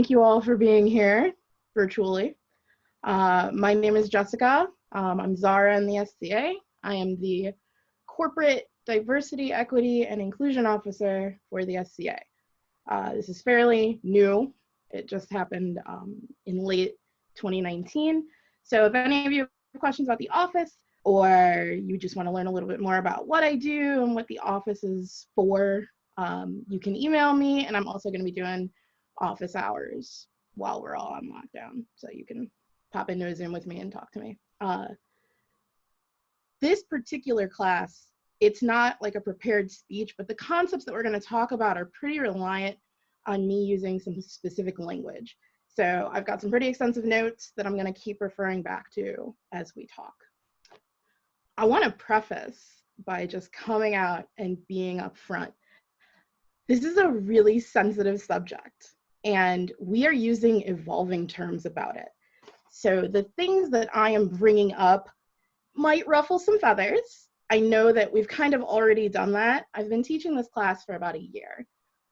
thank you all for being here virtually. My name is Jessica. I'm Zahra in the SCA. I am the Corporate Diversity, Equity, and Inclusion Officer for the SCA. This is fairly new. It just happened in late 2019. So if any of you have questions about the office, or you just want to learn a little bit more about what I do and what the office is for, you can email me, and I'm also going to be doing office hours while we're all on lockdown. So you can pop into a Zoom with me and talk to me. This particular class, it's not like a prepared speech, but the concepts that we're going to talk about are pretty reliant on me using some specific language. So I've got some pretty extensive notes that I'm going to keep referring back to as we talk. I want to preface by just coming out and being upfront. This is a really sensitive subject, and we are using evolving terms about it. So the things that I am bringing up might ruffle some feathers. I know that we've kind of already done that. I've been teaching this class for about a year,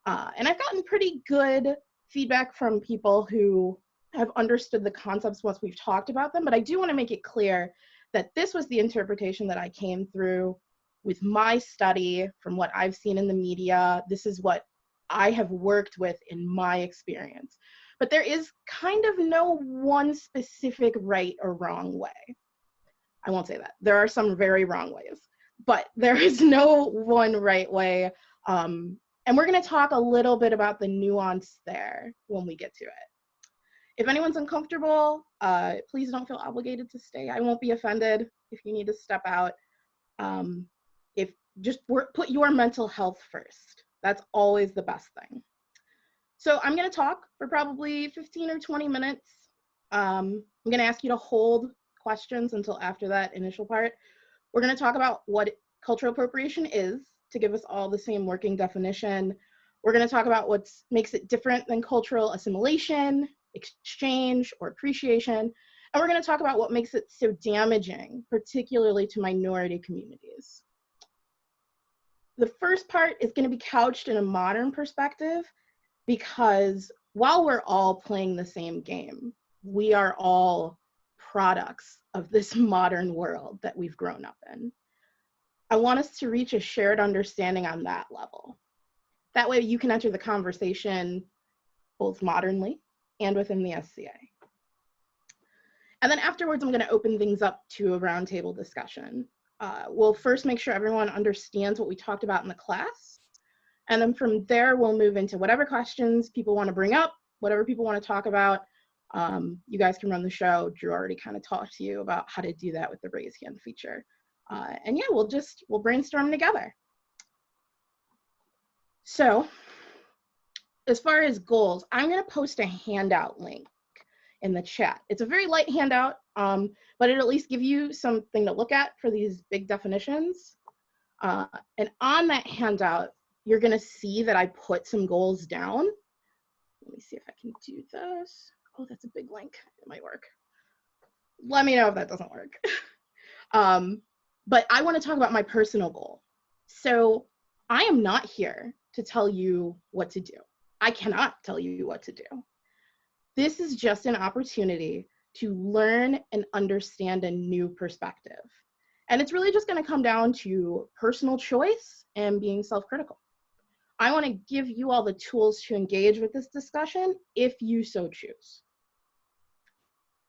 and I've gotten pretty good feedback from people who have understood the concepts once we've talked about them, but I do want to make it clear that this was the interpretation that I came through with my study from what I've seen in the media. This is what I have worked with in my experience. But there is kind of no one specific right or wrong way. I won't say that. There are some very wrong ways, but there is no one right way. And we're going to talk a little bit about the nuance there when we get to it. If anyone's uncomfortable, please don't feel obligated to stay. I won't be offended if you need to step out. Put your mental health first. That's always the best thing. So I'm going to talk for probably 15 or 20 minutes. I'm going to ask you to hold questions until after that initial part. We're going to talk about what cultural appropriation is to give us all the same working definition. We're going to talk about what makes it different than cultural assimilation, exchange, or appreciation. And we're going to talk about what makes it so damaging, particularly to minority communities. The first part is going to be couched in a modern perspective, because while we're all playing the same game, we are all products of this modern world that we've grown up in. I want us to reach a shared understanding on that level. That way you can enter the conversation both modernly and within the SCA. And then afterwards, I'm going to open things up to a roundtable discussion. We'll first make sure everyone understands what we talked about in the class. And then from there, we'll move into whatever questions people want to bring up, whatever people want to talk about. You guys can run the show. Drew already kind of talked to you about how to do that with the raise hand feature. And yeah, we'll brainstorm together. So as far as goals, I'm going to post a handout link in the chat. It's a very light handout, but it'll at least give you something to look at for these big definitions. And on that handout, you're going to see that I put some goals down. Let me see if I can do this. Oh, that's a big link. It might work. Let me know if that doesn't work. But I want to talk about my personal goal. So I am not here to tell you what to do. I cannot tell you what to do. This is just an opportunity to learn and understand a new perspective. And it's really just going to come down to personal choice and being self-critical. I want to give you all the tools to engage with this discussion if you so choose.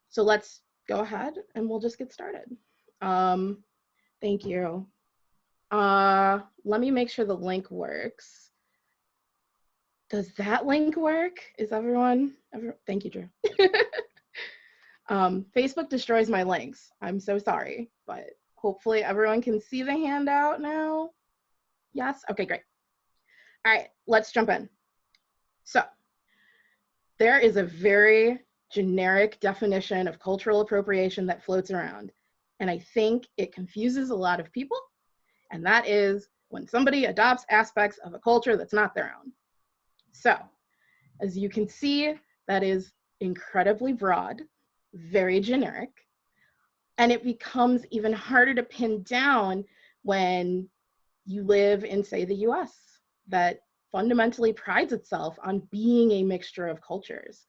So let's go ahead and we'll just get started. Thank you. Let me make sure the link works. Does that link work? Is everyone thank you, Drew. Facebook destroys my links. I'm so sorry, but hopefully everyone can see the handout now. Yes, okay, great. All right, let's jump in. So there is a very generic definition of cultural appropriation that floats around, and I think it confuses a lot of people, and that is when somebody adopts aspects of a culture that's not their own. So, as you can see, that is incredibly broad, very generic, and it becomes even harder to pin down when you live in, say, the US, that fundamentally prides itself on being a mixture of cultures.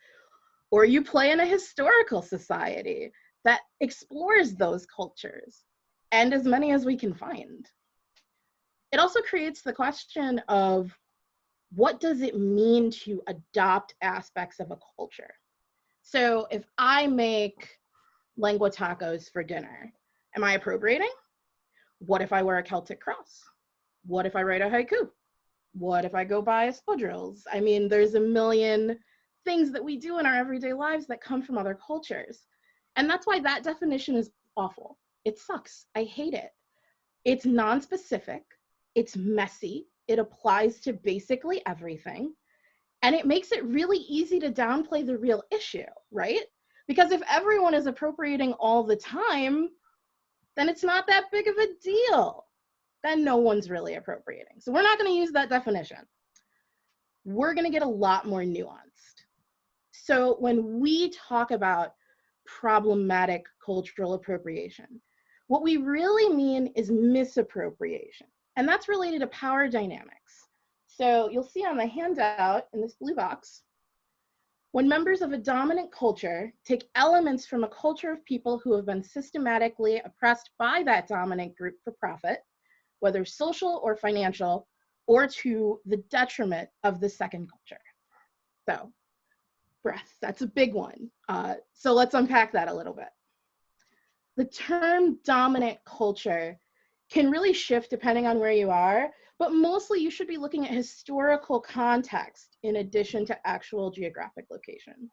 Or you play in a historical society that explores those cultures, and as many as we can find. It also creates the question of, what does it mean to adopt aspects of a culture? So if I make lengua tacos for dinner, am I appropriating? What if I wear a Celtic cross? What if I write a haiku? What if I go buy espadrilles? I mean, there's a million things that we do in our everyday lives that come from other cultures. And that's why that definition is awful. It sucks. I hate it. It's non-specific. It's messy. It applies to basically everything. And it makes it really easy to downplay the real issue, right? Because if everyone is appropriating all the time, then it's not that big of a deal. Then no one's really appropriating. So we're not going to use that definition. We're going to get a lot more nuanced. So when we talk about problematic cultural appropriation, what we really mean is misappropriation. And that's related to power dynamics. So you'll see on the handout in this blue box, when members of a dominant culture take elements from a culture of people who have been systematically oppressed by that dominant group for profit, whether social or financial, or to the detriment of the second culture. So, breath, that's a big one. So let's unpack that a little bit. The term dominant culture can really shift depending on where you are, but mostly you should be looking at historical context in addition to actual geographic location.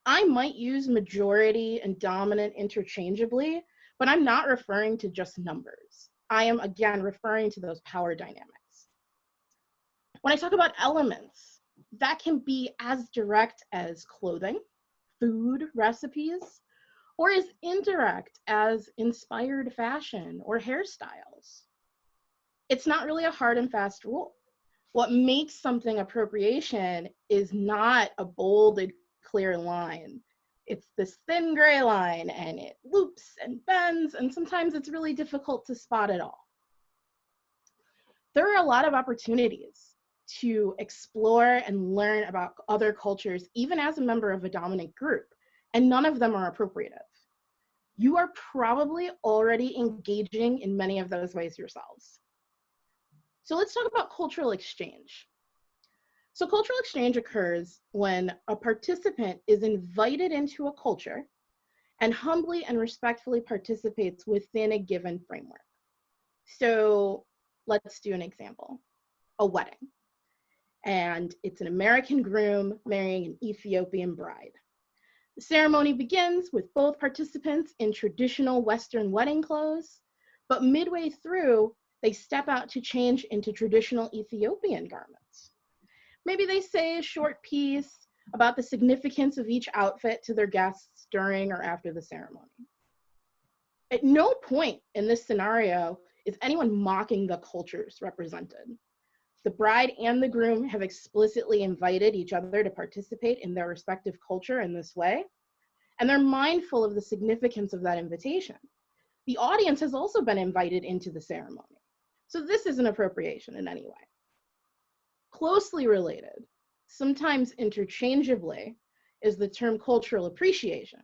I might use majority and dominant interchangeably, but I'm not referring to just numbers. I am, again, referring to those power dynamics. When I talk about elements, that can be as direct as clothing, food, recipes, or as indirect as inspired fashion or hairstyles. It's not really a hard and fast rule. What makes something appropriation is not a bolded, clear line. It's this thin gray line, and it loops and bends, and sometimes it's really difficult to spot it all. There are a lot of opportunities to explore and learn about other cultures, even as a member of a dominant group, and none of them are appropriative. You are probably already engaging in many of those ways yourselves. So let's talk about cultural exchange. So cultural exchange occurs when a participant is invited into a culture and humbly and respectfully participates within a given framework. So let's do an example, a wedding. And it's an American groom marrying an Ethiopian bride. The ceremony begins with both participants in traditional Western wedding clothes, but midway through, they step out to change into traditional Ethiopian garments. Maybe they say a short piece about the significance of each outfit to their guests during or after the ceremony. At no point in this scenario is anyone mocking the cultures represented. The bride and the groom have explicitly invited each other to participate in their respective culture in this way, and they're mindful of the significance of that invitation. The audience has also been invited into the ceremony. So this isn't appropriation in any way. Closely related, sometimes interchangeably, is the term cultural appreciation.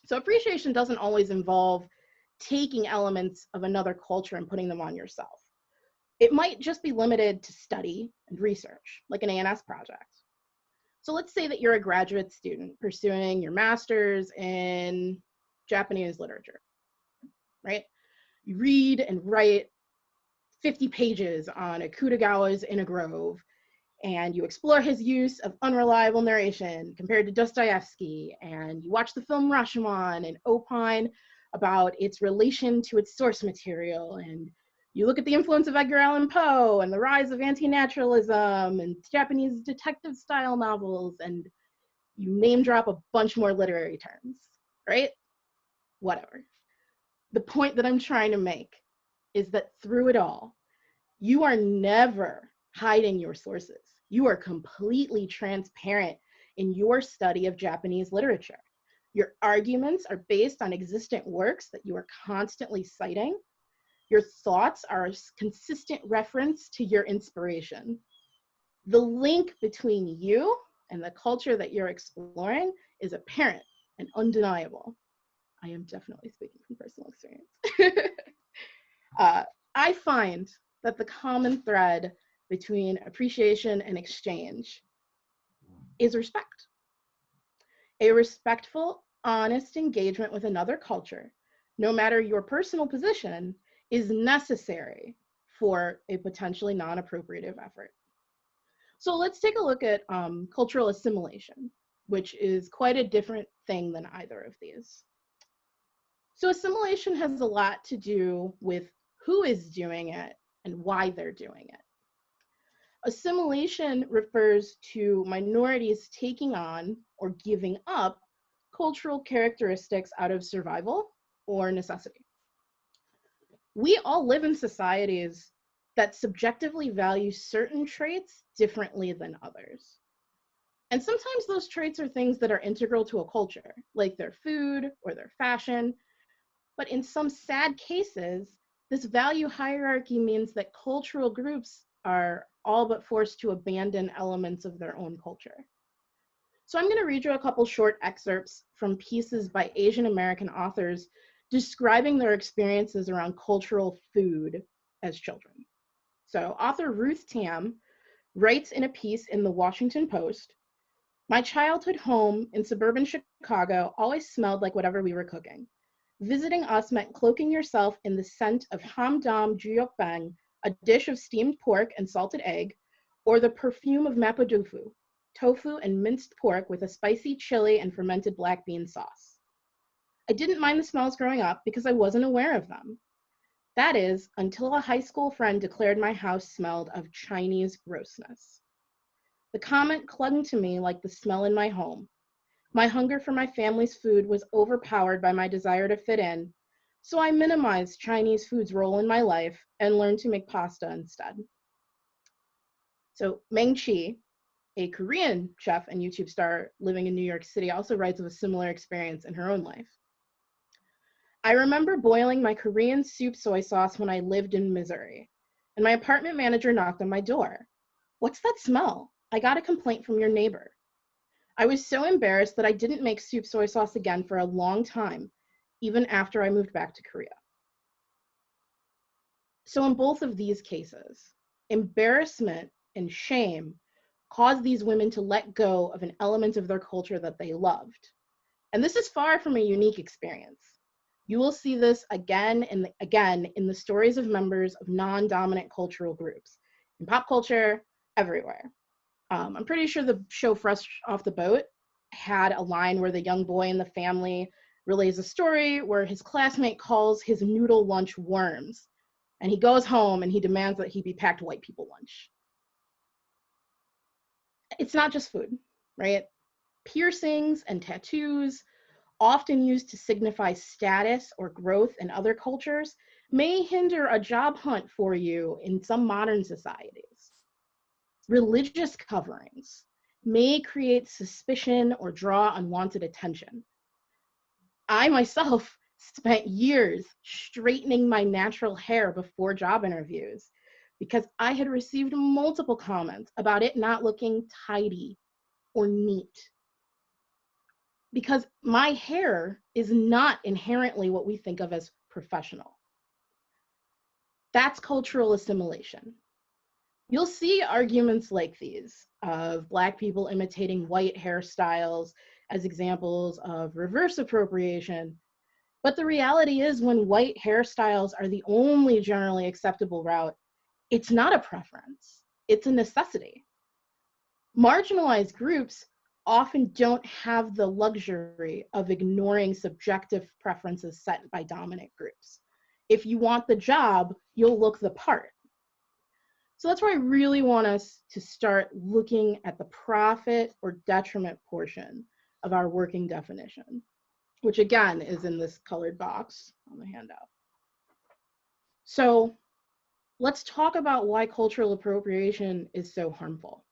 So appreciation doesn't always involve taking elements of another culture and putting them on yourself. It might just be limited to study and research, like an A&S project. So let's say that you're a graduate student pursuing your master's in Japanese literature, right? You read and write 50 pages on Akutagawa's In a Grove, and you explore his use of unreliable narration compared to Dostoevsky, and you watch the film Rashomon and opine about its relation to its source material, and you look at the influence of Edgar Allan Poe and the rise of anti-naturalism and Japanese detective style novels, and you name drop a bunch more literary terms, right? Whatever. The point that I'm trying to make is that through it all, you are never hiding your sources. You are completely transparent in your study of Japanese literature. Your arguments are based on existent works that you are constantly citing. Your thoughts are a consistent reference to your inspiration. The link between you and the culture that you're exploring is apparent and undeniable. I am definitely speaking from personal experience. I find that the common thread between appreciation and exchange is respect. A respectful, honest engagement with another culture, no matter your personal position, is necessary for a potentially non-appropriative effort. So let's take a look at cultural assimilation, which is quite a different thing than either of these. So assimilation has a lot to do with who is doing it and why they're doing it. Assimilation refers to minorities taking on or giving up cultural characteristics out of survival or necessity. We all live in societies that subjectively value certain traits differently than others. And sometimes those traits are things that are integral to a culture, like their food or their fashion. But in some sad cases, this value hierarchy means that cultural groups are all but forced to abandon elements of their own culture. So I'm going to read you a couple short excerpts from pieces by Asian American authors describing their experiences around cultural food as children. So author Ruth Tam writes in a piece in the Washington Post, "My childhood home in suburban Chicago always smelled like whatever we were cooking. Visiting us meant cloaking yourself in the scent of hamdam juyokbang, a dish of steamed pork and salted egg, or the perfume of mapotofu, tofu and minced pork with a spicy chili and fermented black bean sauce. I didn't mind the smells growing up because I wasn't aware of them. That is, until a high school friend declared my house smelled of Chinese grossness. The comment clung to me like the smell in my home. My hunger for my family's food was overpowered by my desire to fit in, so I minimized Chinese food's role in my life and learned to make pasta instead." So Maangchi, a Korean chef and YouTube star living in New York City, also writes of a similar experience in her own life. "I remember boiling my Korean soup soy sauce when I lived in Missouri, and my apartment manager knocked on my door. 'What's that smell? I got a complaint from your neighbor.' I was so embarrassed that I didn't make soup soy sauce again for a long time, even after I moved back to Korea." So in both of these cases, embarrassment and shame caused these women to let go of an element of their culture that they loved. And this is far from a unique experience. You will see this again and again in the stories of members of non-dominant cultural groups, in pop culture, everywhere. I'm pretty sure the show Fresh Off the Boat had a line where the young boy in the family relays a story where his classmate calls his noodle lunch worms, and he goes home and he demands that he be packed white people lunch. It's not just food, right? Piercings and tattoos, often used to signify status or growth in other cultures, may hinder a job hunt for you in some modern societies. Religious coverings may create suspicion or draw unwanted attention. I myself spent years straightening my natural hair before job interviews because I had received multiple comments about it not looking tidy or neat. Because my hair is not inherently what we think of as professional. That's cultural assimilation. You'll see arguments like these of Black people imitating white hairstyles as examples of reverse appropriation. But the reality is, when white hairstyles are the only generally acceptable route, it's not a preference, it's a necessity. Marginalized groups often don't have the luxury of ignoring subjective preferences set by dominant groups. If you want the job, you'll look the part. So that's why I really want us to start looking at the profit or detriment portion of our working definition, which again is in this colored box on the handout. So let's talk about why cultural appropriation is so harmful.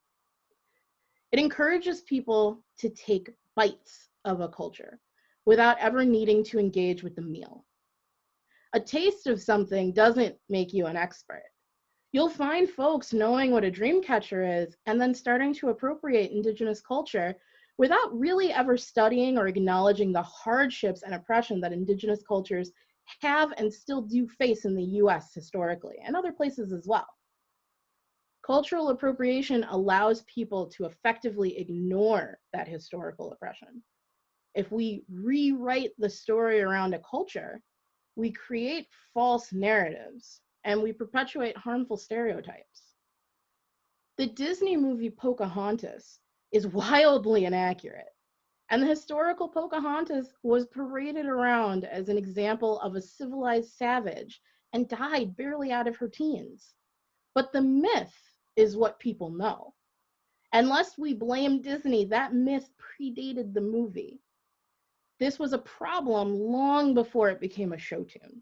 It encourages people to take bites of a culture without ever needing to engage with the meal. A taste of something doesn't make you an expert. You'll find folks knowing what a dream catcher is and then starting to appropriate indigenous culture without really ever studying or acknowledging the hardships and oppression that indigenous cultures have and still do face in the US historically, and other places as well. Cultural appropriation allows people to effectively ignore that historical oppression. If we rewrite the story around a culture, we create false narratives and we perpetuate harmful stereotypes. The Disney movie Pocahontas is wildly inaccurate, and the historical Pocahontas was paraded around as an example of a civilized savage and died barely out of her teens. But the myth is what people know. Unless we blame Disney, that myth predated the movie. This was a problem long before it became a show tune.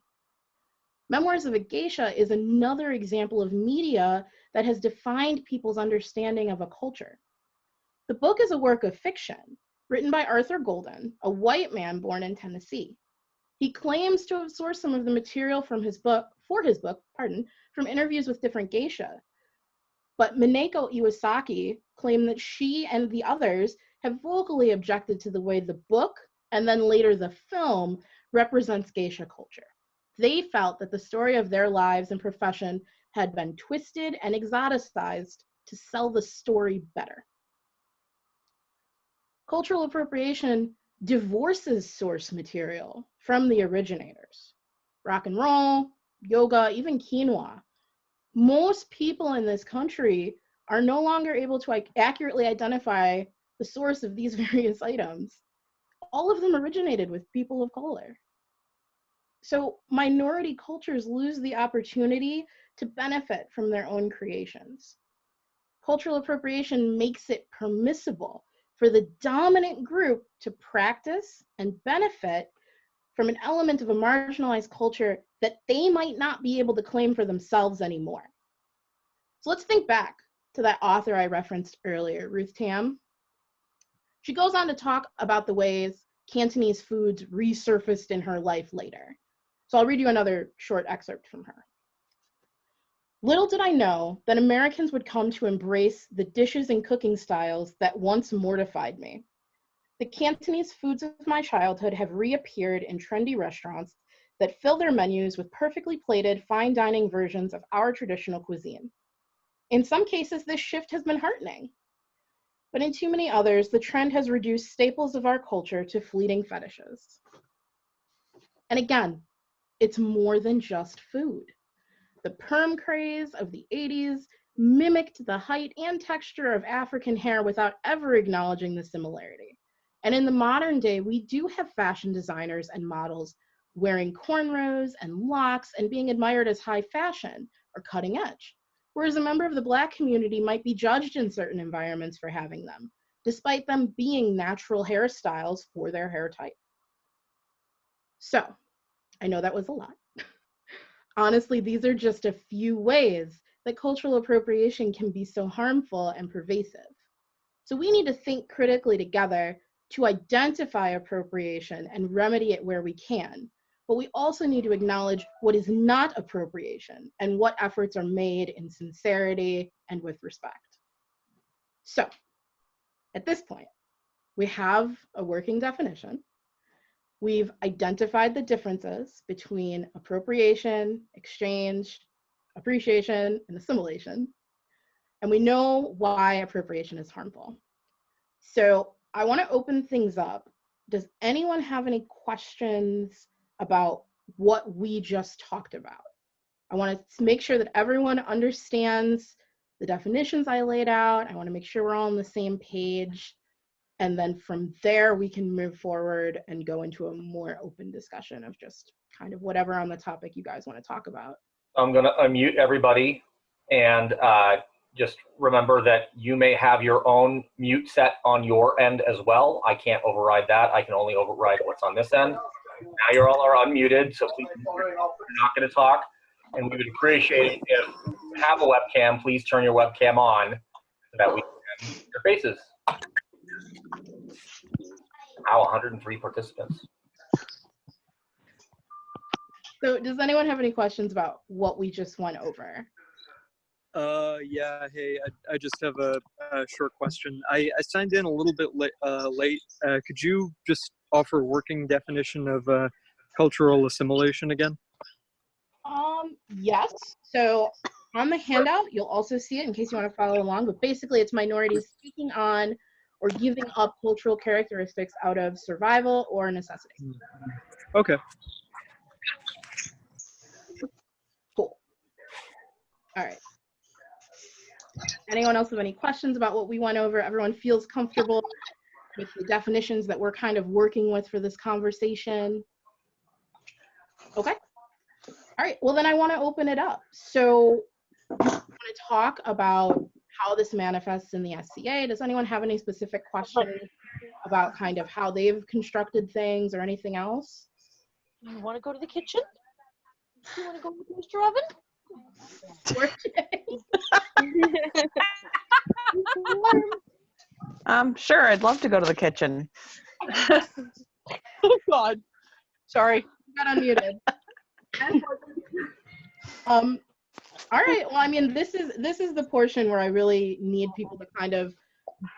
Memoirs of a Geisha is another example of media that has defined people's understanding of a culture. The book is a work of fiction written by Arthur Golden, a white man born in Tennessee. He claims to have sourced some of the material from his book, from interviews with different geisha. But Minako Iwasaki claimed that she and the others have vocally objected to the way the book, and then later the film, represents geisha culture. They felt that the story of their lives and profession had been twisted and exoticized to sell the story better. Cultural appropriation divorces source material from the originators. Rock and roll, yoga, even quinoa. Most people in this country are no longer able to accurately identify the source of these various items. All of them originated with people of color. So minority cultures lose the opportunity to benefit from their own creations. Cultural appropriation makes it permissible for the dominant group to practice and benefit from an element of a marginalized culture that they might not be able to claim for themselves anymore. So let's think back to that author I referenced earlier, Ruth Tam. She goes on to talk about the ways Cantonese foods resurfaced in her life later. So I'll read you another short excerpt from her. Little did I know that Americans would come to embrace the dishes and cooking styles that once mortified me. The Cantonese foods of my childhood have reappeared in trendy restaurants that fill their menus with perfectly plated, fine dining versions of our traditional cuisine. In some cases, this shift has been heartening, but in too many others, the trend has reduced staples of our culture to fleeting fetishes. And again, it's more than just food. The perm craze of the 80s mimicked the height and texture of African hair without ever acknowledging the similarity. And in the modern day, we do have fashion designers and models wearing cornrows and locks and being admired as high fashion or cutting edge, whereas a member of the Black community might be judged in certain environments for having them, despite them being natural hairstyles for their hair type. So, I know that was a lot. Honestly, these are just a few ways that cultural appropriation can be so harmful and pervasive. So we need to think critically together to identify appropriation and remedy it where we can. But we also need to acknowledge what is not appropriation and what efforts are made in sincerity and with respect. So at this point, we have a working definition. We've identified the differences between appropriation, exchange, appreciation, and assimilation. And we know why appropriation is harmful. So I want to open things up. Does anyone have any questions about what we just talked about? I want to make sure that everyone understands the definitions I laid out. I want to make sure we're all on the same page. And then from there, we can move forward and go into a more open discussion of just kind of whatever on the topic you guys want to talk about. I'm going to unmute everybody, and just remember that you may have your own mute set on your end as well. I can't override that. I can only override what's on this end. Now you're all are unmuted, so please, you're not going to talk. And we would appreciate it if you have a webcam, please turn your webcam on so that we can see your faces. Wow, 103 participants. So does anyone have any questions about what we just went over? Yeah, hey, I just have a short question. I signed in a little bit late. Could you just offer a working definition of cultural assimilation again? Yes. So on the handout, you'll also see it in case you want to follow along, but basically it's minorities taking on or giving up cultural characteristics out of survival or necessity. Okay. Cool. All right. Anyone else have any questions about what we went over? Everyone feels comfortable with the definitions that we're kind of working with for this conversation? Okay. All right, well then I want to open it up. So I want to talk about how this manifests in the SCA. Does anyone have any specific questions about kind of how they've constructed things or anything else? You want to go to the kitchen? You want to go with Mr. Oven? Sure, I'd love to go to the kitchen. Oh God, sorry. Got unmuted. All right, well, I mean, this is the portion where I really need people to kind of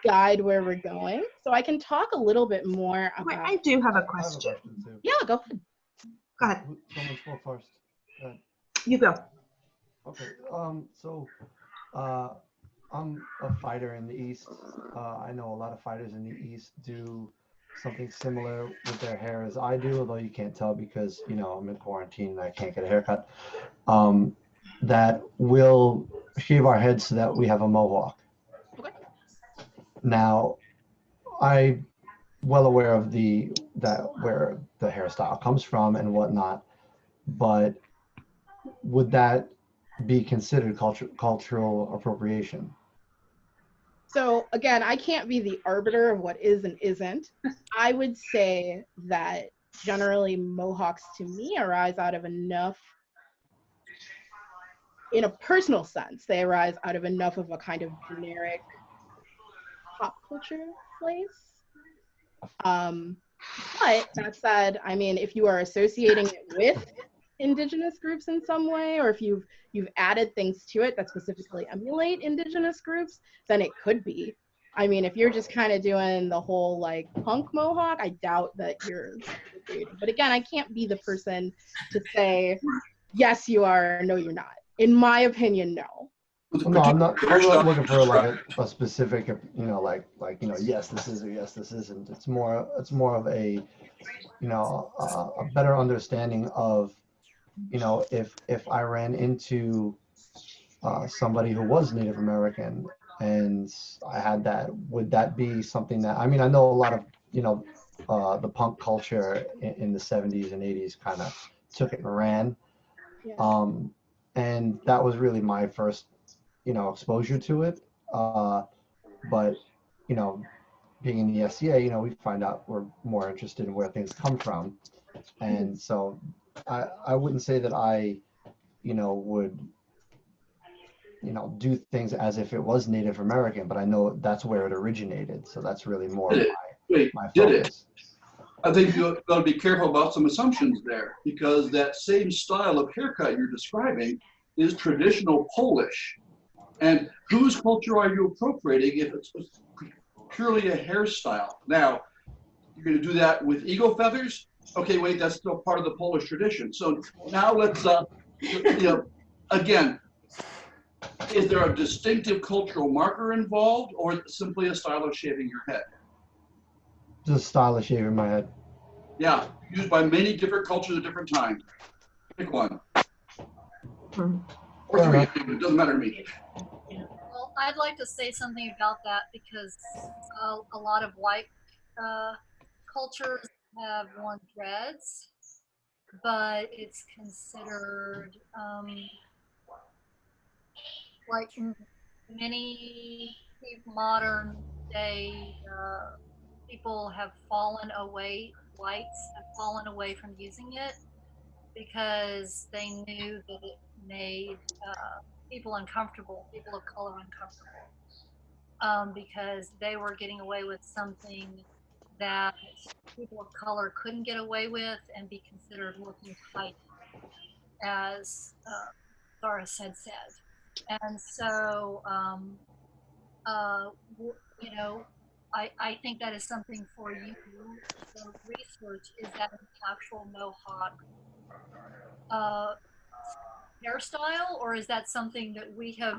guide where we're going. So I can talk a little bit more about. Wait, I do have a question. Yeah, go ahead. Go ahead. Someone spoke first. Go ahead. You go. Okay. I'm a fighter in the East. I know a lot of fighters in the East do something similar with their hair as I do, although you can't tell because, you know, I'm in quarantine and I can't get a haircut. That will shave our heads so that we have a mohawk. Okay. Now, I'm well aware of where the hairstyle comes from and whatnot, but would that be considered cultural appropriation? So again, I can't be the arbiter of what is and isn't. I would say that generally mohawks to me arise out of enough, in a personal sense, they arise out of enough of a kind of generic pop culture place. But that said, I mean, if you are associating it with indigenous groups in some way, or if you've added things to it that specifically emulate indigenous groups, then it could be. I mean, if you're just kind of doing the whole like punk mohawk, I doubt that you're appropriating. But again, I can't be the person to say, yes, you are, no, you're not. In my opinion, no. No, I'm not looking for like a specific, you know, like yes, this is or yes, this isn't. It's more of a, you know, a better understanding of, you know, if I ran into somebody who was Native American and I had that, would that be something that, I mean, I know a lot of, you know, the punk culture in the 70s and 80s kind of took it and ran. Yeah. And that was really my first, you know, exposure to it. But, you know, being in the SCA, you know, we find out we're more interested in where things come from. And so I wouldn't say that I, you know, would, you know, do things as if it was Native American, but I know that's where it originated. So that's really more my focus. I think you've got to be careful about some assumptions there, because that same style of haircut you're describing is traditional Polish. And whose culture are you appropriating if it's purely a hairstyle? Now, you're going to do that with eagle feathers? Okay, wait, that's still part of the Polish tradition. So now let's, you know, again, is there a distinctive cultural marker involved, or simply a style of shaving your head? Just style of shaving my head. Yeah, used by many different cultures at different times. Pick one. Or three, it doesn't matter to me. Well, I'd like to say something about that because a lot of white cultures have worn dreads, but it's considered like many modern day people have fallen away, whites have fallen away from using it because they knew that it made people uncomfortable, people of color uncomfortable, because they were getting away with something that people of color couldn't get away with and be considered looking tight, as Zahra had said. And so, you know, I think that is something for you to research. Is that an actual Mohawk hairstyle, or is that something that we have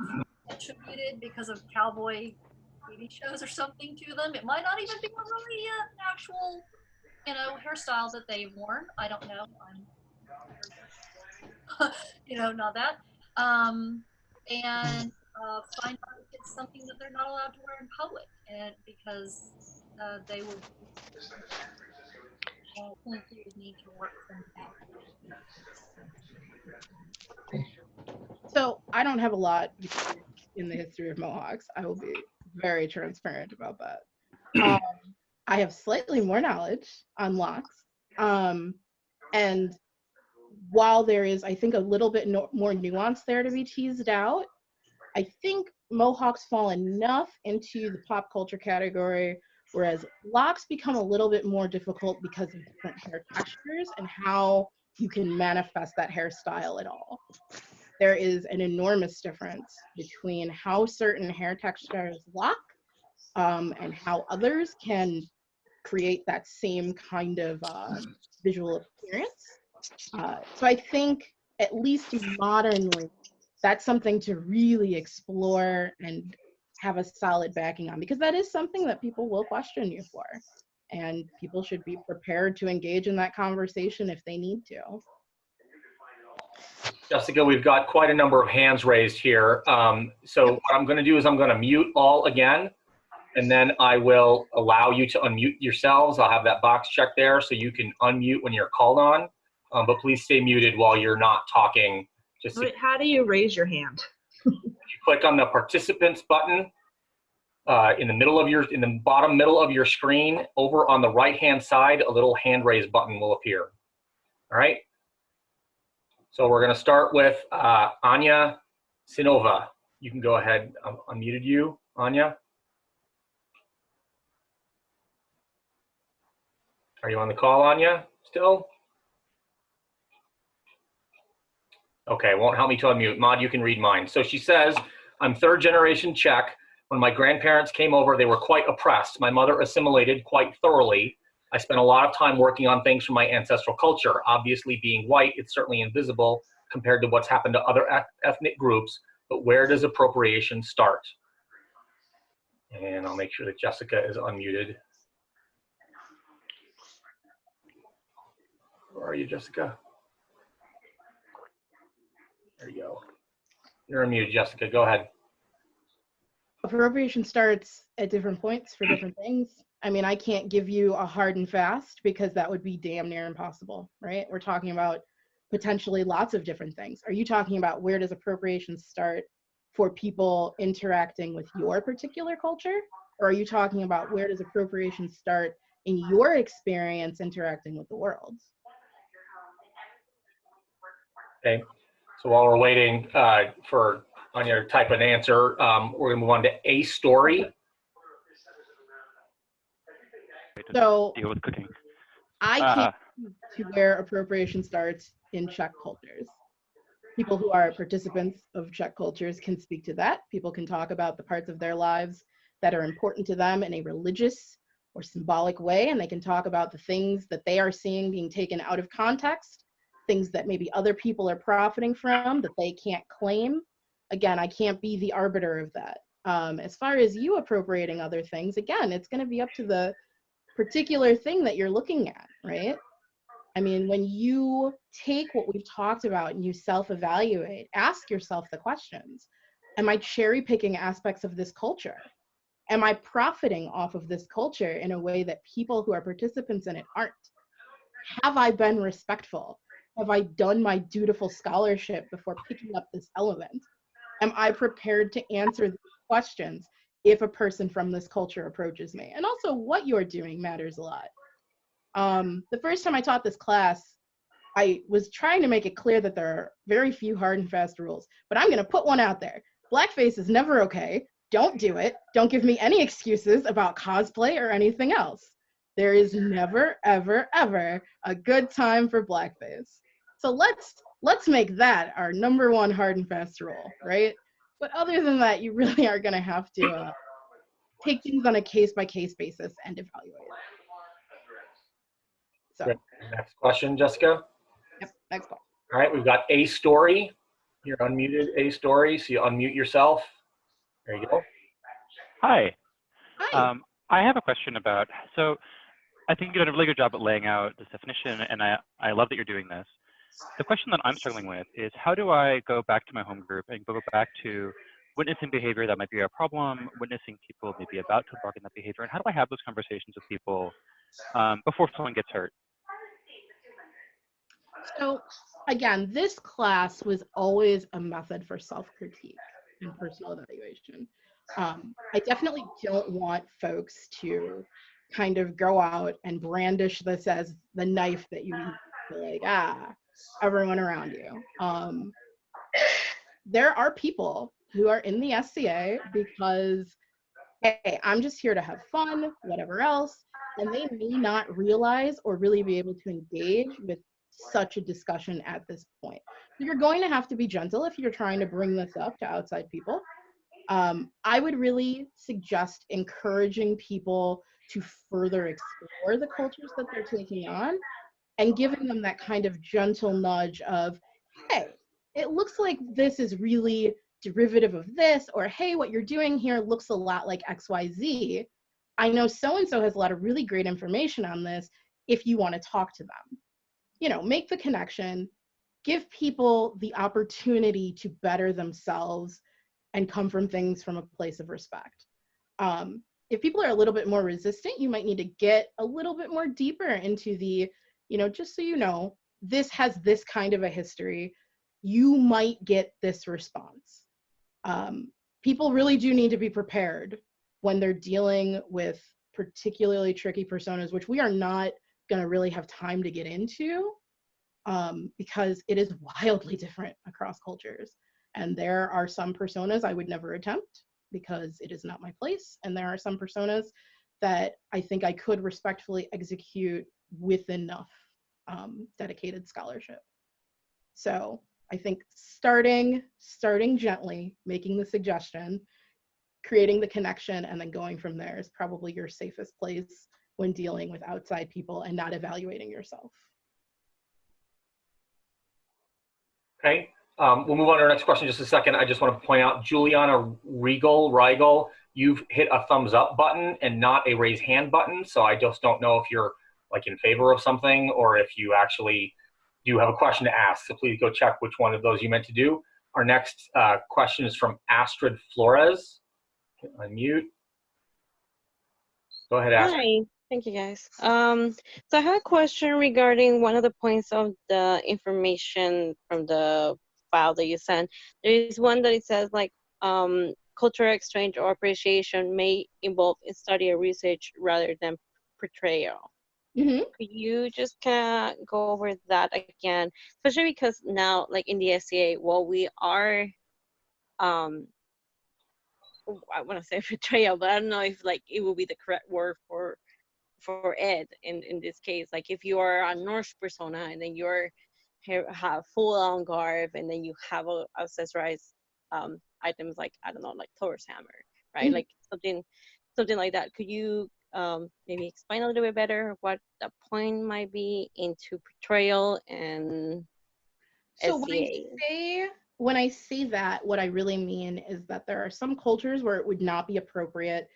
attributed because of cowboy TV shows or something to them? It might not even be really an actual, you know, hairstyle that they've worn. I don't know. I'm, you know, not that. And find out if it's something that they're not allowed to wear in public, and because they would think you would need to work from that. So I don't have a lot in the history of Mohawks. I will be very transparent about that. I have slightly more knowledge on locks. And while there is, I think, a little bit more nuance there to be teased out, I think Mohawks fall enough into the pop culture category, whereas locks become a little bit more difficult because of different hair textures and how you can manifest that hairstyle at all. There is an enormous difference between how certain hair textures lock and how others can create that same kind of visual appearance. So I think, at least modernly, that's something to really explore and have a solid backing on, because that is something that people will question you for. And people should be prepared to engage in that conversation if they need to. Jessica, we've got quite a number of hands raised here. So what I'm going to do is I'm going to mute all again, and then I will allow you to unmute yourselves. I'll have that box checked there so you can unmute when you're called on, but please stay muted while you're not talking. Just Wait, how do you raise your hand? you click on the participants button in the bottom middle of your screen. Over on the right-hand side, a little hand raise button will appear. All right. So we're going to start with Anya Sinova. You can go ahead. I've unmuted you, Anya. Are you on the call, Anya, still? Okay, won't help me to unmute. Maud, you can read mine. So she says, I'm third generation Czech. When my grandparents came over, they were quite oppressed. My mother assimilated quite thoroughly. I spent a lot of time working on things from my ancestral culture. Obviously, being white, it's certainly invisible compared to what's happened to other ethnic groups, but where does appropriation start? And I'll make sure that Jessica is unmuted. Where are you, Jessica? There you go. You're unmuted, Jessica. Go ahead. Appropriation starts at different points for different things. I mean, I can't give you a hard and fast because that would be damn near impossible, right? We're talking about potentially lots of different things. Are you talking about where does appropriation start for people interacting with your particular culture? Or are you talking about where does appropriation start in your experience interacting with the world? Okay, so while we're waiting for Anya to type an answer, we're gonna move on to a story. So deal with cooking. I can't speak to where appropriation starts in Czech cultures. People who are participants of Czech cultures can speak to that. People can talk about the parts of their lives that are important to them in a religious or symbolic way, and they can talk about the things that they are seeing being taken out of context, things that maybe other people are profiting from that they can't claim. Again, I can't be the arbiter of that. As far as you appropriating other things, again, it's going to be up to the particular thing that you're looking at, right? I mean, when you take what we've talked about and you self-evaluate, ask yourself the questions. Am I cherry picking aspects of this culture? Am I profiting off of this culture in a way that people who are participants in it aren't? Have I been respectful? Have I done my dutiful scholarship before picking up this element? Am I prepared to answer these questions if a person from this culture approaches me? And also what you're doing matters a lot. The first time I taught this class, I was trying to make it clear that there are very few hard and fast rules, but I'm gonna put one out there. Blackface is never okay. Don't do it. Don't give me any excuses about cosplay or anything else. There is never, ever, ever a good time for blackface. So let's make that our #1 hard and fast rule, right? But other than that, you really are going to have to take things on a case-by-case basis and evaluate it. So, Great. Next question, Jessica. yep, next call. All right, we've got A Story. You're unmuted, A Story, so you unmute yourself. There you go. Hi. Hi. I have a question about, so I think you did a really good job at laying out this definition, and I love that you're doing this. The question that I'm struggling with is, how do I go back to my home group and go back to witnessing behavior that might be a problem, witnessing people maybe about to embark in that behavior, and how do I have those conversations with people before someone gets hurt? So again, this class was always a method for self-critique and personal evaluation. I definitely don't want folks to kind of go out and brandish this as the knife that you use to like, everyone around you. There are people who are in the SCA because, hey, I'm just here to have fun, whatever else, and they may not realize or really be able to engage with such a discussion at this point. You're going to have to be gentle if you're trying to bring this up to outside people. I would really suggest encouraging people to further explore the cultures that they're taking on and giving them that kind of gentle nudge of, hey, it looks like this is really derivative of this, or hey, what you're doing here looks a lot like XYZ. I know so-and-so has a lot of really great information on this if you want to talk to them. You know, make the connection, give people the opportunity to better themselves and come from things from a place of respect. If people are a little bit more resistant, you might need to get a little bit more deeper into the, you know, just so you know, this has this kind of a history. You might get this response. People really do need to be prepared when they're dealing with particularly tricky personas, which we are not going to really have time to get into because it is wildly different across cultures. And there are some personas I would never attempt because it is not my place. And there are some personas that I think I could respectfully execute with enough dedicated scholarship. So I think starting gently, making the suggestion, creating the connection, and then going from there is probably your safest place when dealing with outside people and not evaluating yourself. Okay, we'll move on to our next question in just a second. I just want to point out, Juliana Riegel, you've hit a thumbs up button and not a raise hand button. So I just don't know if you're like in favor of something or if you actually do have a question to ask. So please go check which one of those you meant to do. Our next question is from Astrid Flores. Unmute. Go ahead, Astrid. Hi, thank you guys. So I have a question regarding one of the points of the information from the file that you sent. There is one that it says like cultural exchange or appreciation may involve in study or research rather than portrayal. Mm-hmm. Could you just kind of go over that again? Especially because now, like in the SCA, while we are, I want to say portrayal, but I don't know if like it will be the correct word for it in this case. Like if you are a Norse persona and then you're have full on garb and then you have accessorized items like, I don't know, like Thor's hammer, right? Mm-hmm. Like something like that. Could you maybe explain a little bit better what the point might be into portrayal and so SCA? When I say that, what I really mean is that there are some cultures where it would not be appropriate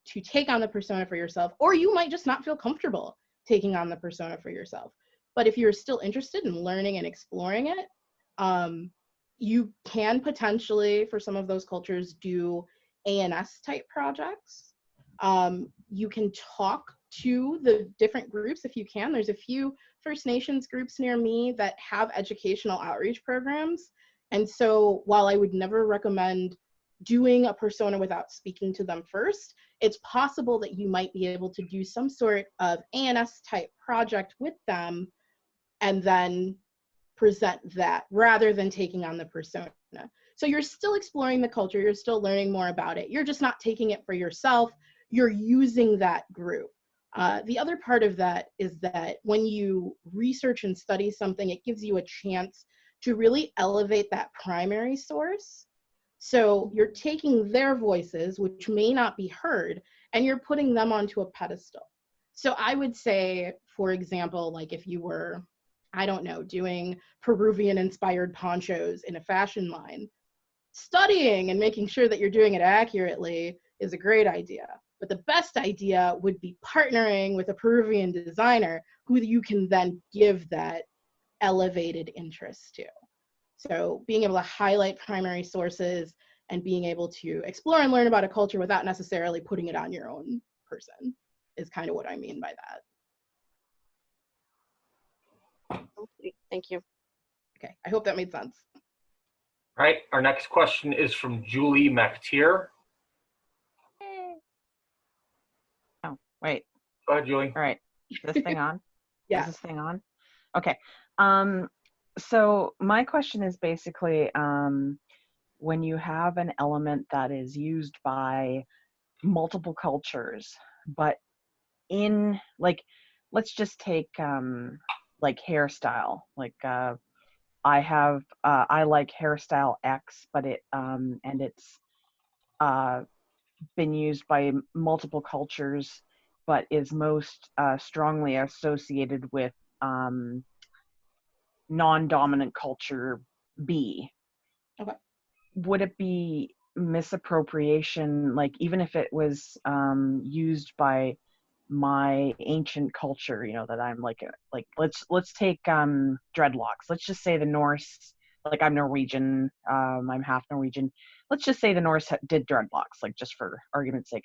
to take on the persona for yourself, or you might just not feel comfortable taking on the persona for yourself. But if you're still interested in learning and exploring it, you can potentially, for some of those cultures, do ANS type projects. You can talk to the different groups if you can. There's a few First Nations groups near me that have educational outreach programs. And so while I would never recommend doing a persona without speaking to them first, it's possible that you might be able to do some sort of ANS type project with them and then present that rather than taking on the persona. So you're still exploring the culture, you're still learning more about it. You're just not taking it for yourself, you're using that group. The other part of that is that when you research and study something, it gives you a chance to really elevate that primary source So you're taking their voices, which may not be heard, and you're putting them onto a pedestal. So I would say, for example, like if you were, I don't know, doing Peruvian-inspired ponchos in a fashion line, studying and making sure that you're doing it accurately is a great idea. But the best idea would be partnering with a Peruvian designer who you can then give that elevated interest to. So being able to highlight primary sources and being able to explore and learn about a culture without necessarily putting it on your own person is kind of what I mean by that. Thank you. Okay, I hope that made sense. All right, our next question is from Julie McTeer. Oh, wait. Go ahead, Julie. All right. Is this thing on? Yeah. Is this thing on? Okay. So my question is basically, when you have an element that is used by multiple cultures, but in, like, let's just take like hairstyle. Like I like hairstyle X, but it and it's been used by multiple cultures, but is most strongly associated with non-dominant culture B. Okay. Would it be misappropriation, like even if it was used by my ancient culture, you know, that I'm like let's take dreadlocks. Let's just say the Norse, like I'm Norwegian, I'm half Norwegian. Let's just say the Norse did dreadlocks, like just for argument's sake.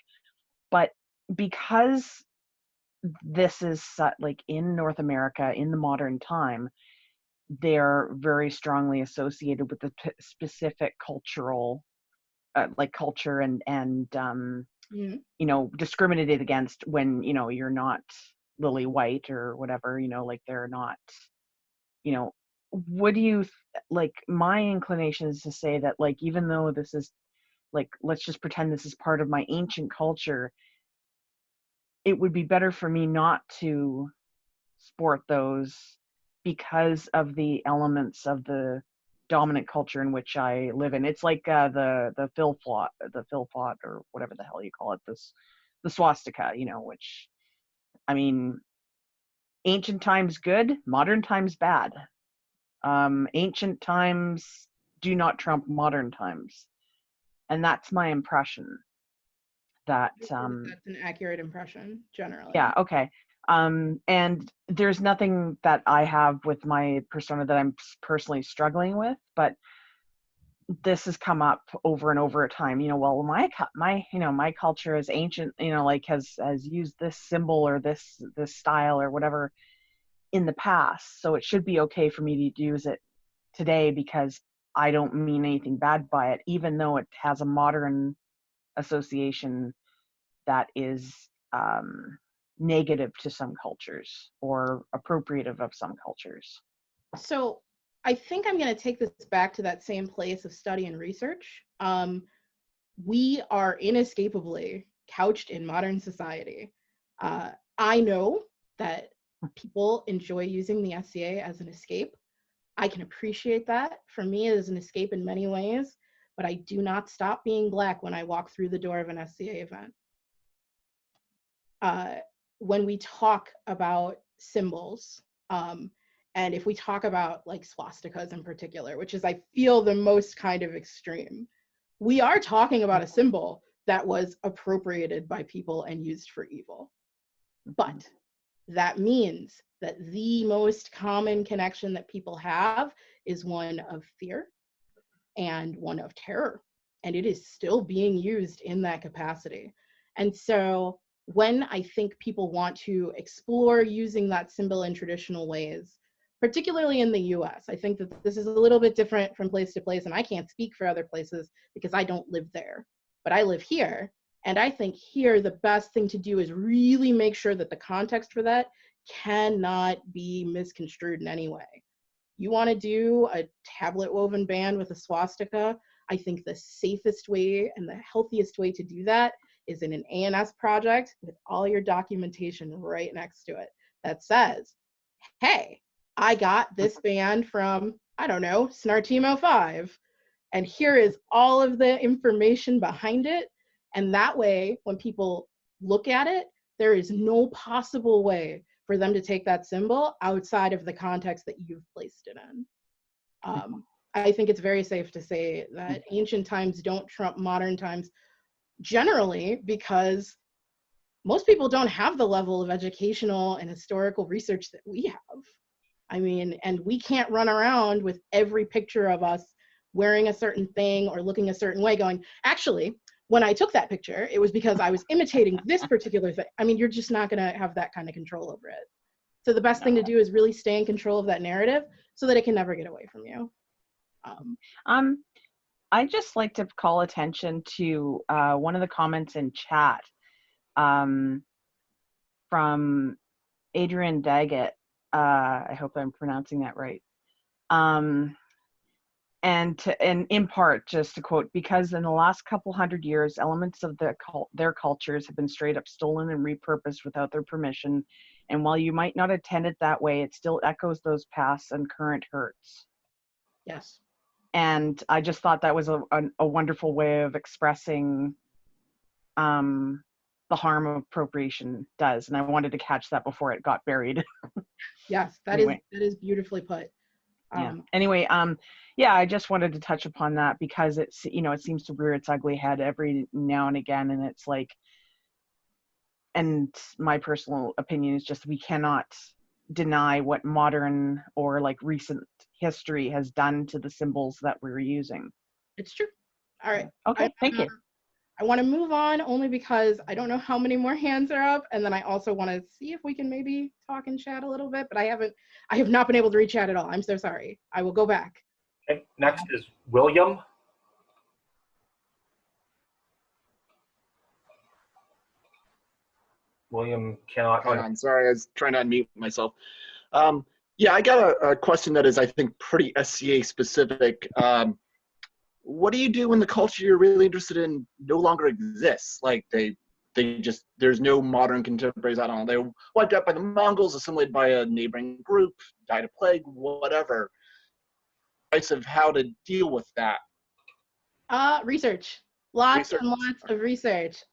But because this is like in North America in the modern time, they're very strongly associated with the specific cultural, like culture and you know, discriminated against when, you know, you're not lily white or whatever, you know, like they're not, you know, what do you, like my inclination is to say that, like, even though this is, like, let's just pretend this is part of my ancient culture, it would be better for me not to sport those because of the elements of the dominant culture in which I live in. It's like the filflot or whatever the hell you call it, the swastika, you know, which, I mean, ancient times good, modern times bad. Ancient times do not trump modern times, and that's my impression. That that's an accurate impression generally. Yeah, okay. And there's nothing that I have with my persona that I'm personally struggling with, but this has come up over and over a time. You know, well, my culture is ancient, you know, like has used this symbol or this style or whatever in the past, so it should be okay for me to use it today because I don't mean anything bad by it, even though it has a modern association that is negative to some cultures or appropriative of some cultures. So I think I'm going to take this back to that same place of study and research. We are inescapably couched in modern society. I know that people enjoy using the SCA as an escape. I can appreciate that. For me, it is an escape in many ways, but I do not stop being Black when I walk through the door of an SCA event. When we talk about symbols, and if we talk about like swastikas in particular, which is, I feel, the most kind of extreme, we are talking about a symbol that was appropriated by people and used for evil. But that means that the most common connection that people have is one of fear and one of terror. And it is still being used in that capacity. And so when I think people want to explore using that symbol in traditional ways, particularly in the US, I think that this is a little bit different from place to place, and I can't speak for other places because I don't live there, but I live here. And I think here the best thing to do is really make sure that the context for that cannot be misconstrued in any way. You want to do a tablet woven band with a swastika, I think the safest way and the healthiest way to do that is in an ANS project with all your documentation right next to it that says, hey, I got this band from, I don't know, Snartemo 5, and here is all of the information behind it. And that way, when people look at it, there is no possible way for them to take that symbol outside of the context that you've placed it in. I think it's very safe to say that ancient times don't trump modern times generally, because most people don't have the level of educational and historical research that we have. I mean, and we can't run around with every picture of us wearing a certain thing or looking a certain way going, actually, when I took that picture, it was because I was imitating this particular thing. I mean, you're just not going to have that kind of control over it. So the best thing to do is really stay in control of that narrative so that it can never get away from you. I'd just like to call attention to one of the comments in chat from Adrian Daggett. I hope I'm pronouncing that right. And in part, just to quote, because in the last couple hundred years, elements of their cultures have been straight up stolen and repurposed without their permission. And while you might not attend it that way, it still echoes those past and current hurts. Yes. And I just thought that was a wonderful way of expressing the harm of appropriation does. And I wanted to catch that before it got buried. Yes, that is beautifully put. Yeah. Anyway, yeah, I just wanted to touch upon that because it's, you know, it seems to rear its ugly head every now and again. And it's like, and my personal opinion is just, we cannot deny what modern or like recent history has done to the symbols that we're using. It's true. All right. Okay, thank you. I want to move on only because I don't know how many more hands are up, and then I also want to see if we can maybe talk and chat a little bit, but I have not been able to reach chat at all. I'm so sorry. I will go back. Okay, next is William. William cannot. Hold on, sorry, I was trying to unmute myself. Yeah, I got a question that is, I think, pretty SCA specific. What do you do when the culture you're really interested in no longer exists? Like they just, there's no modern contemporaries, I don't know, they were wiped out by the Mongols, assimilated by a neighboring group, died of plague, whatever. Advice of how to deal with that? Research. Lots and lots of research.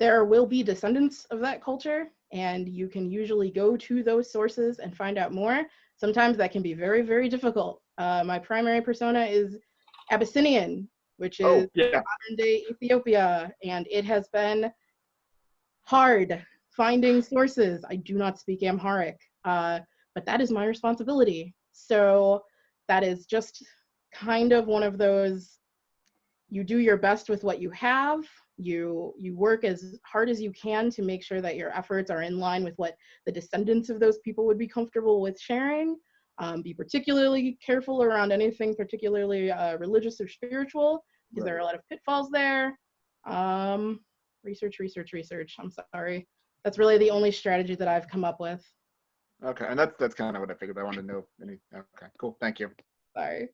There will be descendants of that culture, and you can usually go to those sources and find out more. Sometimes that can be very, very difficult. My primary persona is Abyssinian, which is modern day Ethiopia, and it has been hard finding sources. I do not speak Amharic, but that is my responsibility. So that is just kind of one of those, you do your best with what you have. You work as hard as you can to make sure that your efforts are in line with what the descendants of those people would be comfortable with sharing. Be particularly careful around anything particularly religious or spiritual, because there are a lot of pitfalls there. Research. I'm sorry. That's really the only strategy that I've come up with. Okay, and that's kind of what I figured. I wanted to know any. Okay, cool. Thank you. Sorry.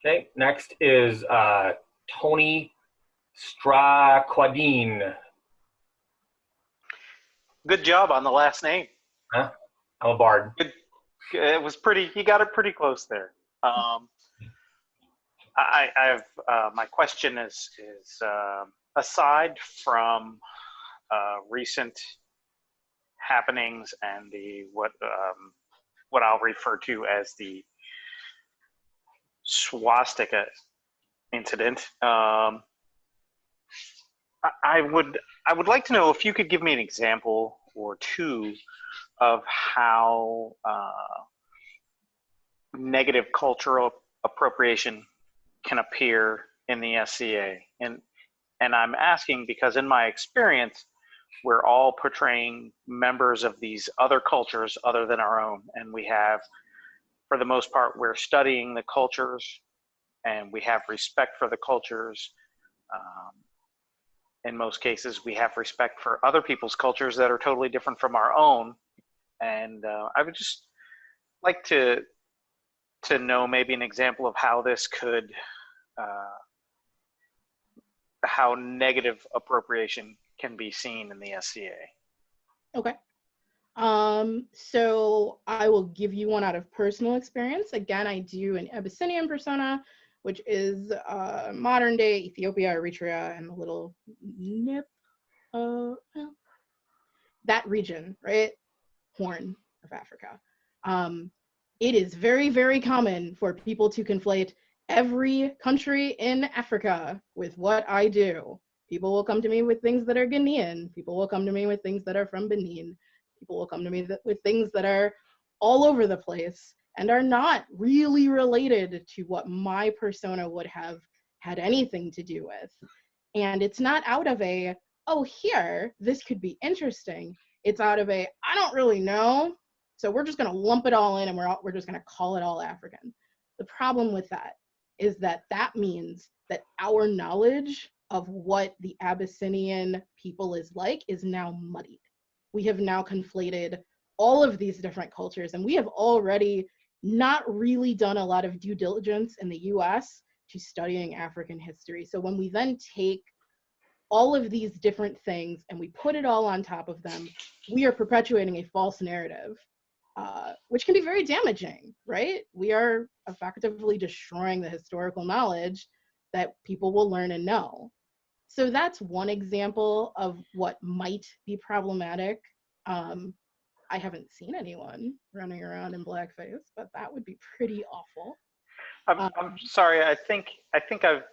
Okay, next is Tony Straquadine. Good job on the last name. Huh? I'm a bard. Good. It was pretty, you got it pretty close there. I have, my question is aside from recent happenings and what I'll refer to as the swastika incident, I would like to know if you could give me an example or two of how negative cultural appropriation can appear in the SCA. And I'm asking because in my experience, we're all portraying members of these other cultures other than our own. And we have, for the most part, we're studying the cultures and we have respect for the cultures. In most cases, we have respect for other people's cultures that are totally different from our own. And I would just like to know maybe an example of how this could, how negative appropriation can be seen in the SCA. Okay. So I will give you one out of personal experience. Again, I do an Abyssinian persona, which is modern day Ethiopia, Eritrea, and a little nip, that region, right? Horn of Africa. It is very, very common for people to conflate every country in Africa with what I do. People will come to me with things that are Ghanaian. People will come to me with things that are from Benin. People will come to me with things that are all over the place and are not really related to what my persona would have had anything to do with. And it's not out of a, oh, here, this could be interesting. It's out of a, I don't really know, so we're just going to lump it all in and we're just going to call it all African. The problem with that is that that means that our knowledge of what the Abyssinian people is like is now muddied. We have now conflated all of these different cultures, and we have already not really done a lot of due diligence in the US to studying African history. So when we then take all of these different things and we put it all on top of them, we are perpetuating a false narrative, which can be very damaging, right? We are effectively destroying the historical knowledge that people will learn and know. So that's one example of what might be problematic. I haven't seen anyone running around in blackface, but that would be pretty awful. I'm sorry. I think I've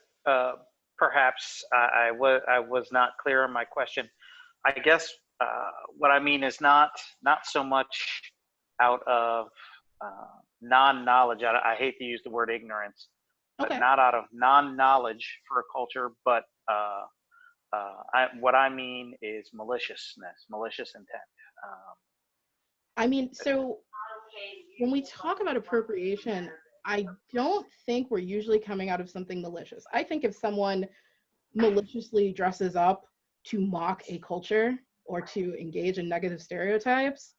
perhaps I was not clear on my question. I guess what I mean is not so much out of non-knowledge. I hate to use the word ignorance, but not out of non-knowledge for a culture, but what I mean is maliciousness, malicious intent. I mean, so when we talk about appropriation, I don't think we're usually coming out of something malicious. I think if someone maliciously dresses up to mock a culture or to engage in negative stereotypes,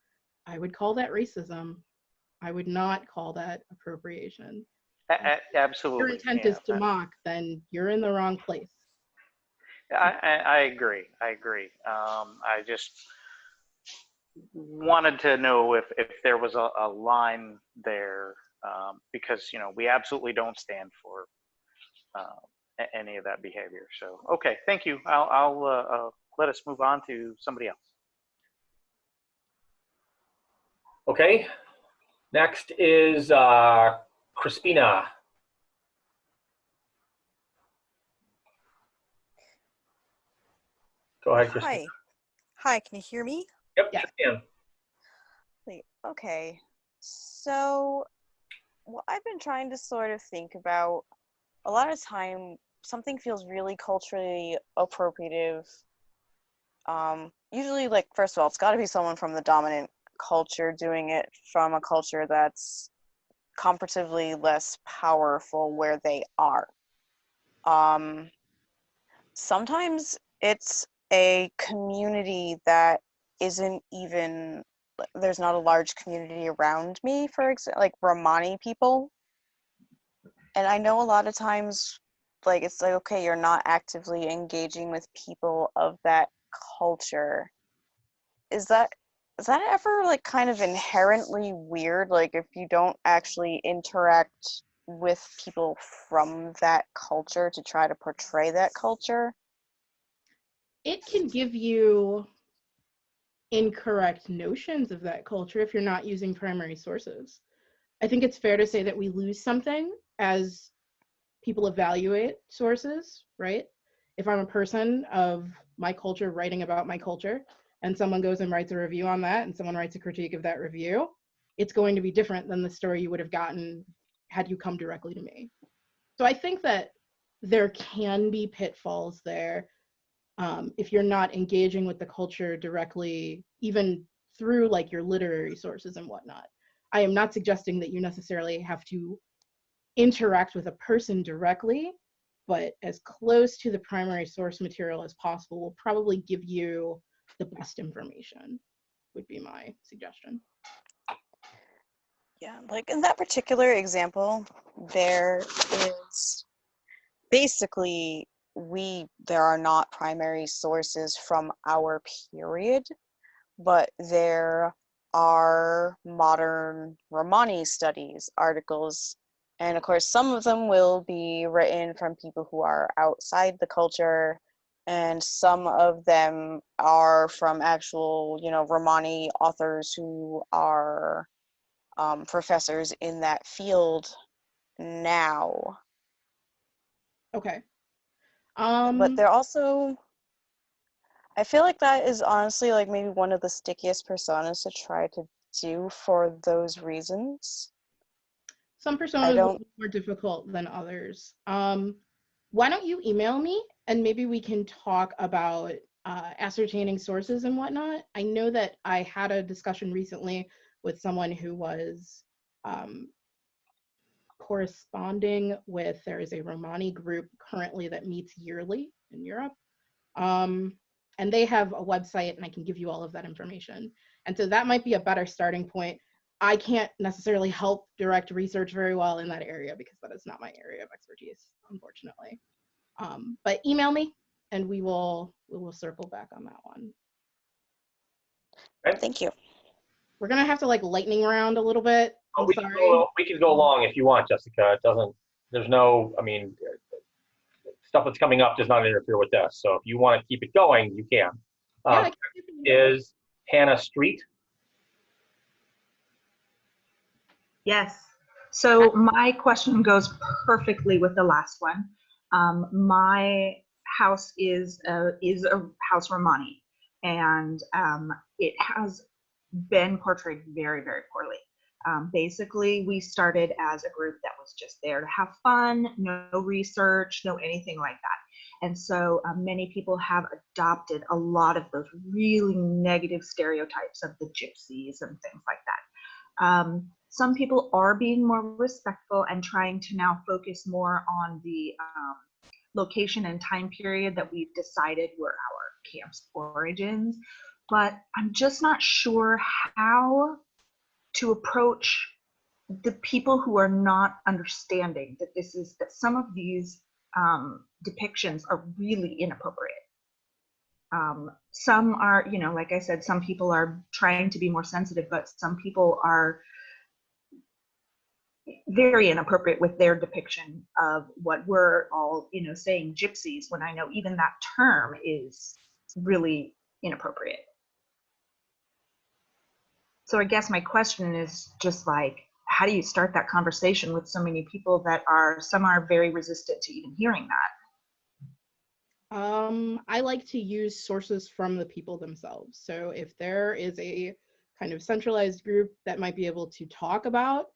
I would call that racism. I would not call that appropriation. Absolutely. If your intent is to mock, then you're in the wrong place. I agree. I just wanted to know if there was a line there, because we absolutely don't stand for any of that behavior. So okay, thank you. I'll let us move on to somebody else. Okay, next is Crispina. Go ahead, Crispina. Hi, can you hear me? Yep, yeah. Can. Okay, so what I've been trying to sort of think about, a lot of time something feels really culturally appropriative. Usually, like, first of all, it's got to be someone from the dominant culture doing it from a culture that's comparatively less powerful where they are. Sometimes it's a community that isn't even, there's not a large community around me, for example, like Romani people. And I know a lot of times, like, it's like, okay, you're not actively engaging with people of that culture. Is that ever, like, kind of inherently weird? Like, if you don't actually interact with people from that culture to try to portray that culture? It can give you incorrect notions of that culture if you're not using primary sources. I think it's fair to say that we lose something as people evaluate sources, right? If I'm a person of my culture writing about my culture and someone goes and writes a review on that and someone writes a critique of that review, it's going to be different than the story you would have gotten had you come directly to me. So I think that there can be pitfalls there if you're not engaging with the culture directly, even through like your literary sources and whatnot. I am not suggesting that you necessarily have to interact with a person directly, but as close to the primary source material as possible will probably give you the best information, would be my suggestion. Yeah, like in that particular example, there is basically, there are not primary sources from our period, but there are modern Romani studies articles. And of course, some of them will be written from people who are outside the culture, and some of them are from actual, Romani authors who are professors in that field now. Okay. But they're also, I feel like that is honestly like maybe one of the stickiest personas to try to do for those reasons. Some personas will be more difficult than others. Why don't you email me and maybe we can talk about ascertaining sources and whatnot. I know that I had a discussion recently with someone who was corresponding with, there is a Romani group currently that meets yearly in Europe. And they have a website, and I can give you all of that information. And so that might be a better starting point. I can't necessarily help direct research very well in that area because that is not my area of expertise, unfortunately. But email me, and we will circle back on that one. Okay. Thank you. We're gonna have to like lightning round a little bit. I'm we sorry. we can go long if you want, Jessica. It doesn't. There's no. I mean, stuff that's coming up does not interfere with this. So if you want to keep it going, you can. Yeah, is Hannah Street? Yes. So my question goes perfectly with the last one. My house is a house Romani, and it has been portrayed very, very poorly. Basically, we started as a group that was just there to have fun, no research, no anything like that. And so many people have adopted a lot of those really negative stereotypes of the gypsies and things like that. Some people are being more respectful and trying to now focus more on the location and time period that we've decided were our camp's origins. But I'm just not sure how to approach the people who are not understanding that that some of these depictions are really inappropriate. Some are, like I said, some people are trying to be more sensitive, but some people are very inappropriate with their depiction of what we're all, saying gypsies, when I know even that term is really inappropriate. So I guess my question is just like, how do you start that conversation with so many people that some are very resistant to even hearing that? I like to use sources from the people themselves. So if there is a kind of centralized group that might be able to talk about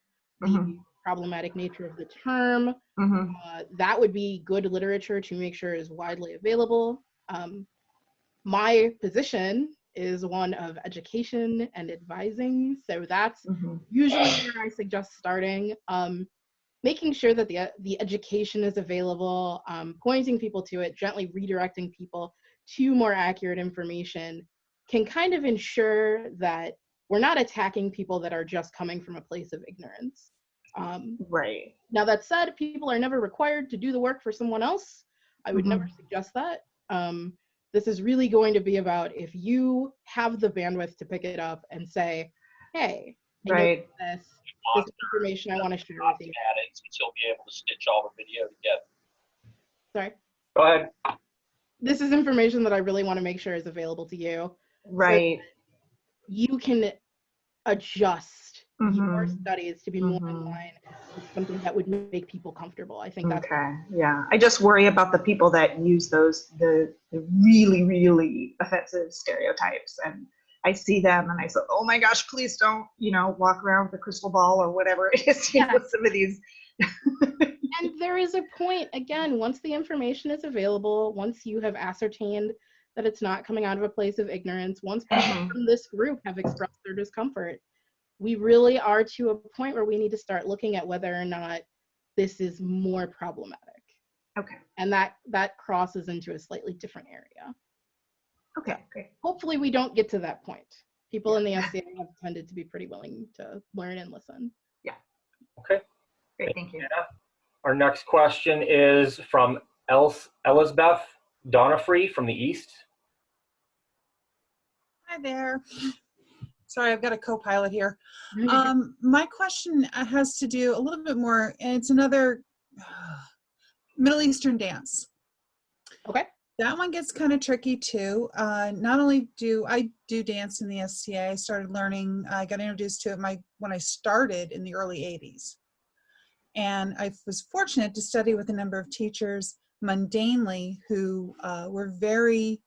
the problematic nature of the term, that would be good literature to make sure is widely available. My position is one of education and advising, so that's usually where I suggest starting. Making sure that the education is available, pointing people to it, gently redirecting people to more accurate information can kind of ensure that we're not attacking people that are just coming from a place of ignorance. Right. Now that said, people are never required to do the work for someone else. I would never suggest that. This is really going to be about if you have the bandwidth to pick it up and say, hey, I know this information I want to share with you. Since you'll be able to stitch all the video together. Sorry. Go ahead. This is information that I really want to make sure is available to you. Right. So you can adjust your studies to be more in line with something that would make people comfortable. I think that's okay. Yeah. I just worry about the people that use the really, really offensive stereotypes, and I see them and I say, oh my gosh, please don't, walk around with a crystal ball or whatever it is, some of these. And there is a point, again, once the information is available, once you have ascertained that it's not coming out of a place of ignorance, once people from this group have expressed their discomfort, we really are to a point where we need to start looking at whether or not this is more problematic. Okay. And that crosses into a slightly different area. Okay, great. Hopefully we don't get to that point. People in the SCA have tended to be pretty willing to learn and listen. Yeah. Okay. Great, thank you. Our next question is from Elizabeth Donofree from the East. Hi there. Sorry, I've got a co-pilot here. My question has to do a little bit more, and it's another Middle Eastern dance. Okay. That one gets kind of tricky too. Not only do I do dance in the SCA, I started learning, I got introduced to it when I started in the early 80s. And I was fortunate to study with a number of teachers mundanely who were very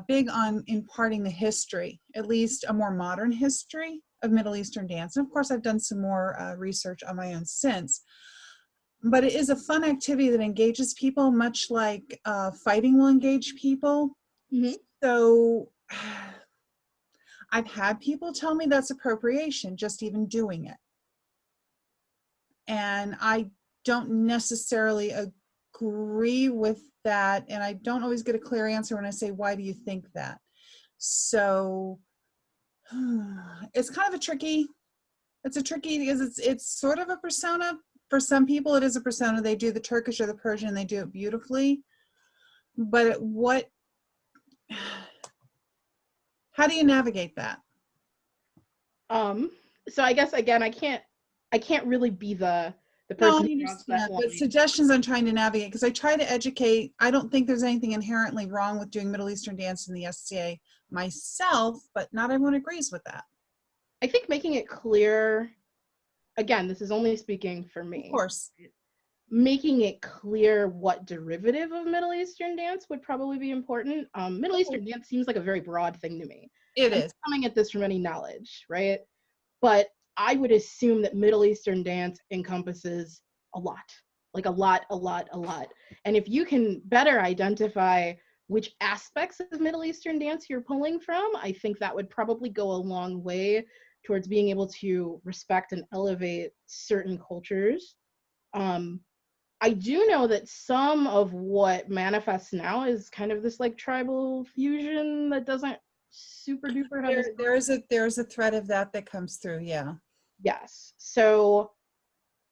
big on imparting the history, at least a more modern history of Middle Eastern dance. And of course, I've done some more research on my own since. But it is a fun activity that engages people, much like fighting will engage people. Mm-hmm. So I've had people tell me that's appropriation, just even doing it. And I don't necessarily agree with that. And I don't always get a clear answer when I say, why do you think that? So it's kind of a tricky because it's sort of a persona. For some people, it is a persona. They do the Turkish or the Persian, and they do it beautifully. But how do you navigate that? So I guess again, I can't really be the person. No, I who wants that understand. one. But suggestions I'm trying to navigate, because I try to educate. I don't think there's anything inherently wrong with doing Middle Eastern dance in the SCA myself, but not everyone agrees with that. I think making it clear, again, this is only speaking for me. Of course. Making it clear what derivative of Middle Eastern dance would probably be important. Middle Eastern dance seems like a very broad thing to me. It I'm is. coming at this from any knowledge, right? But I would assume that Middle Eastern dance encompasses a lot, like a lot. And if you can better identify which aspects of Middle Eastern dance you're pulling from, I think that would probably go a long way towards being able to respect and elevate certain cultures. I do know that some of what manifests now is kind of this like tribal fusion that doesn't super duper have there's a thread of that comes through, yeah. Yes. So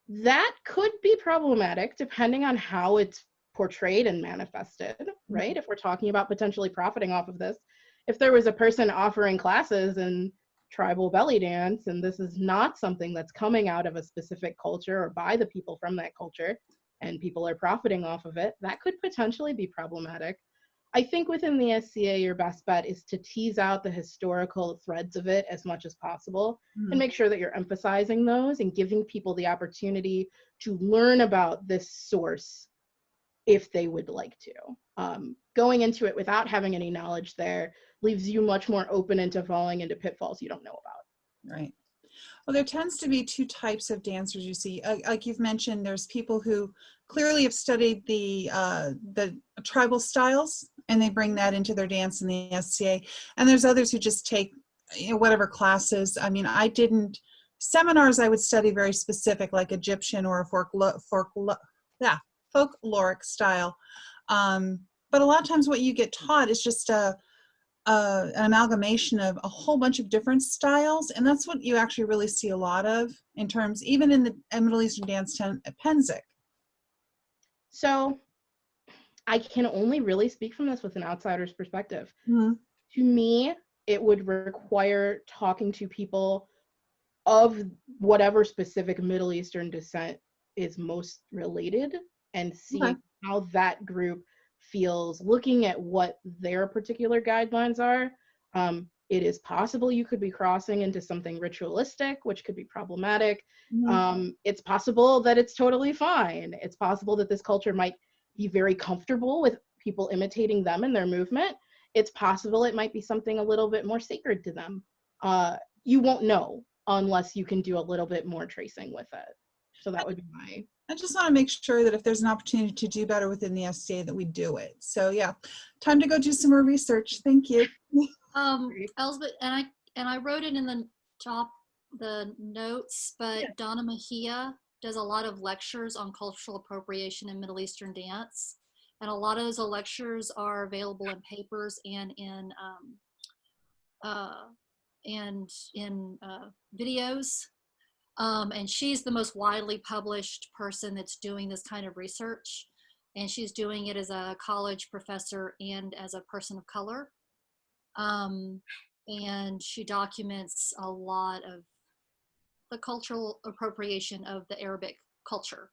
that could be problematic depending on how it's portrayed and manifested, right? Mm-hmm. If we're talking about potentially profiting off of this. If there was a person offering classes in tribal belly dance, and this is not something that's coming out of a specific culture or by the people from that culture, and people are profiting off of it, that could potentially be problematic. I think within the SCA, your best bet is to tease out the historical threads of it as much as possible and make sure that you're emphasizing those and giving people the opportunity to learn about this source if they would like to. Going into it without having any knowledge there leaves you much more open into falling into pitfalls you don't know about. Right. Well, there tends to be two types of dancers you see. Like you've mentioned, there's people who clearly have studied the tribal styles and they bring that into their dance in the SCA. And there's others who just take whatever classes. I mean, seminars I would study very specific, like Egyptian or a folkloric style. But a lot of times what you get taught is just an amalgamation of a whole bunch of different styles, and that's what you actually really see a lot of in terms, even in the Middle Eastern dance Penzik. So I can only really speak from this with an outsider's perspective. Mm-hmm. To me, it would require talking to people of whatever specific Middle Eastern descent is most related and seeing how that group feels, looking at what their particular guidelines are. It is possible you could be crossing into something ritualistic, which could be problematic. Mm-hmm. It's possible that it's totally fine. It's possible that this culture might be very comfortable with people imitating them in their movement. It's possible it might be something a little bit more sacred to them. You won't know unless you can do a little bit more tracing with it. So that would be my... I just want to make sure that if there's an opportunity to do better within the SCA that we do it. So yeah, time to go do some more research. Thank you. Elizabeth, and I wrote it in the notes, but Donna Mejia does a lot of lectures on cultural appropriation in Middle Eastern dance. And a lot of those lectures are available in papers and in videos. And she's the most widely published person that's doing this kind of research. And she's doing it as a college professor and as a person of color. and she documents a lot of the cultural appropriation of the Arabic culture.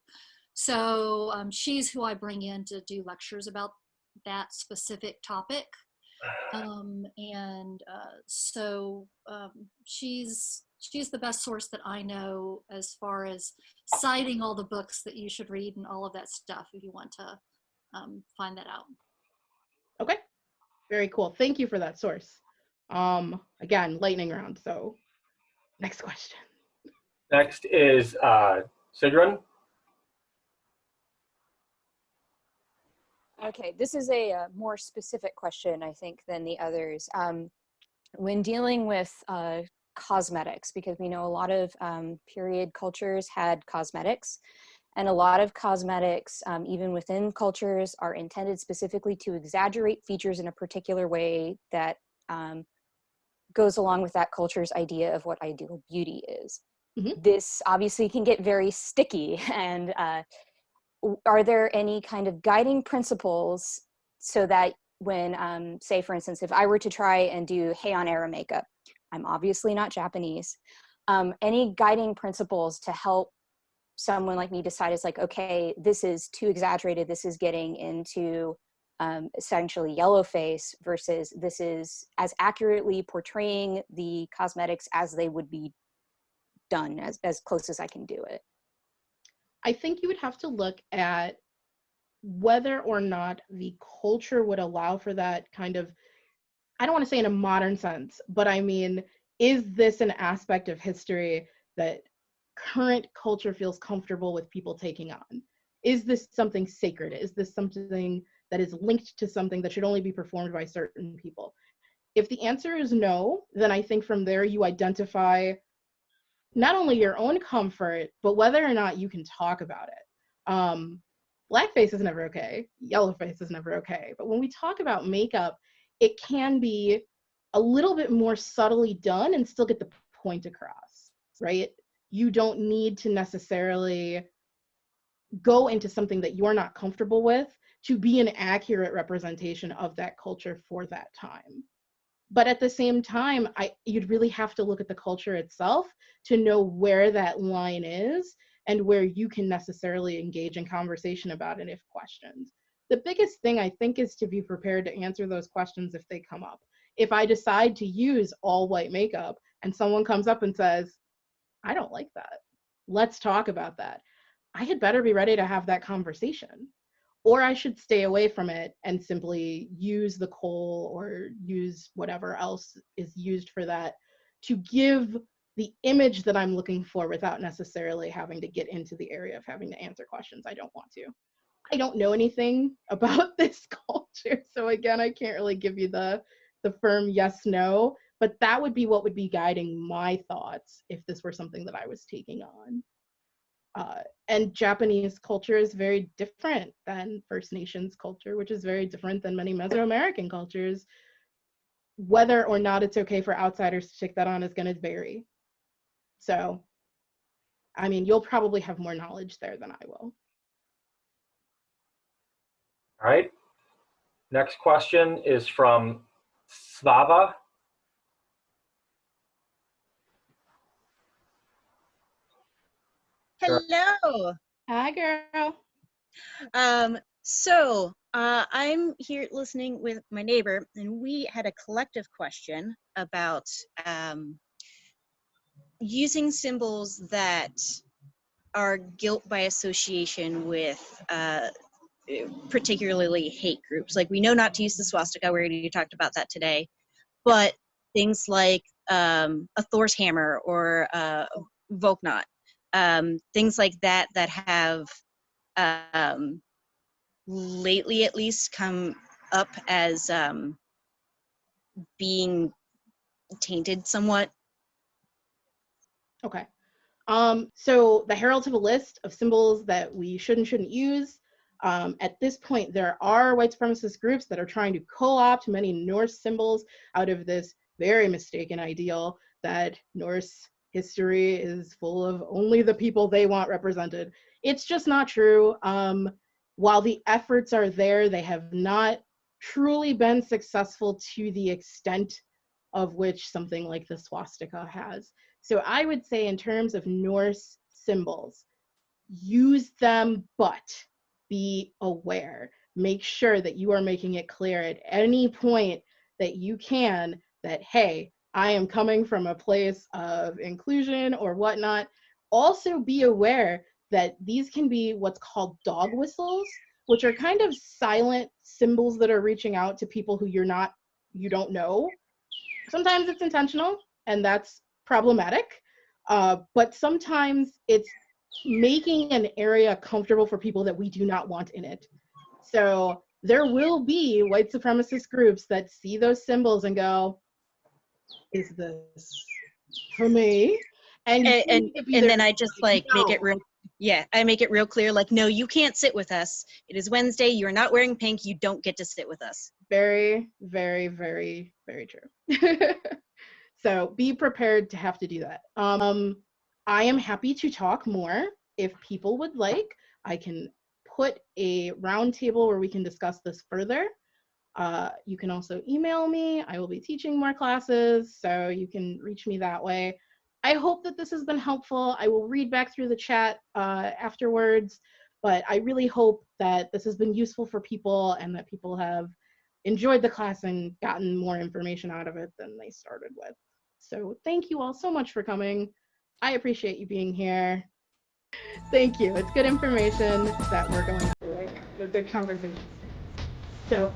So she's who I bring in to do lectures about that specific topic. She's the best source that I know as far as citing all the books that you should read and all of that stuff if you want to find that out. Okay, very cool. Thank you for that source. Again, lightning round, so next question. Next is Sigrun. Okay, this is a more specific question, I think, than the others. When dealing with cosmetics, because we know a lot of period cultures had cosmetics, and a lot of cosmetics, even within cultures, are intended specifically to exaggerate features in a particular way that goes along with that culture's idea of what ideal beauty is. Mm-hmm. This obviously can get very sticky, and are there any kind of guiding principles so that when, say for instance, if I were to try and do Heian era makeup, I'm obviously not Japanese, any guiding principles to help someone like me decide it's like, okay, this is too exaggerated, this is getting into essentially yellow face, versus this is as accurately portraying the cosmetics as they would be done, as close as I can do it? I think you would have to look at whether or not the culture would allow for that kind of, I don't want to say in a modern sense, but I mean, is this an aspect of history that current culture feels comfortable with people taking on? Is this something sacred? Is this something that is linked to something that should only be performed by certain people? If the answer is no, then I think from there you identify not only your own comfort, but whether or not you can talk about it. Blackface is never okay. Yellowface is never okay. But when we talk about makeup, it can be a little bit more subtly done and still get the point across, right? You don't need to necessarily go into something that you're not comfortable with to be an accurate representation of that culture for that time. But at the same time, you'd really have to look at the culture itself to know where that line is and where you can necessarily engage in conversation about it if questioned. The biggest thing I think is to be prepared to answer those questions if they come up. If I decide to use all white makeup and someone comes up and says, I don't like that, let's talk about that, I had better be ready to have that conversation. Or I should stay away from it and simply use the kohl or use whatever else is used for that to give the image that I'm looking for without necessarily having to get into the area of having to answer questions I don't want to. I don't know anything about this culture, so again, I can't really give you the firm yes, no, but that would be what would be guiding my thoughts if this were something that I was taking on. And Japanese culture is very different than First Nations culture, which is very different than many Mesoamerican cultures. Whether or not it's okay for outsiders to take that on is going to vary. So, I mean, you'll probably have more knowledge there than I will. All right. Next question is from Svava. Hello. Hi, girl. I'm here listening with my neighbor, and we had a collective question about using symbols that are guilt by association with particularly hate groups. Like, we know not to use the swastika, we already talked about that today, but things like a Thor's hammer or Voknot. Things like that that have lately at least come up as being tainted somewhat. Okay. So the Herald have a list of symbols that we should and shouldn't use. At this point, there are white supremacist groups that are trying to co-opt many Norse symbols out of this very mistaken ideal that Norse history is full of only the people they want represented. It's just not true. While the efforts are there, they have not truly been successful to the extent of which something like the swastika has. So I would say in terms of Norse symbols, use them, but be aware. Make sure that you are making it clear at any point that you can that, hey, I am coming from a place of inclusion or whatnot. Also be aware that these can be what's called dog whistles, which are kind of silent symbols that are reaching out to people who you don't know. Sometimes it's intentional, and that's problematic. But sometimes it's making an area comfortable for people that we do not want in it. So there will be white supremacist groups that see those symbols and go, is this for me? And then I just like no. make it real, yeah, I make it real clear, like, no, you can't sit with us. It is Wednesday, you're not wearing pink, you don't get to sit with us. Very, very, very, very true. So be prepared to have to do that. I am happy to talk more. If people would like, I can put a round table where we can discuss this further. You can also email me. I will be teaching more classes, so you can reach me that way. I hope that this has been helpful. I will read back through the chat afterwards, but I really hope that this has been useful for people and that people have enjoyed the class and gotten more information out of it than they started with. So thank you all so much for coming. I appreciate you being here. Thank you. It's good information that we're going through, right? A good conversation. So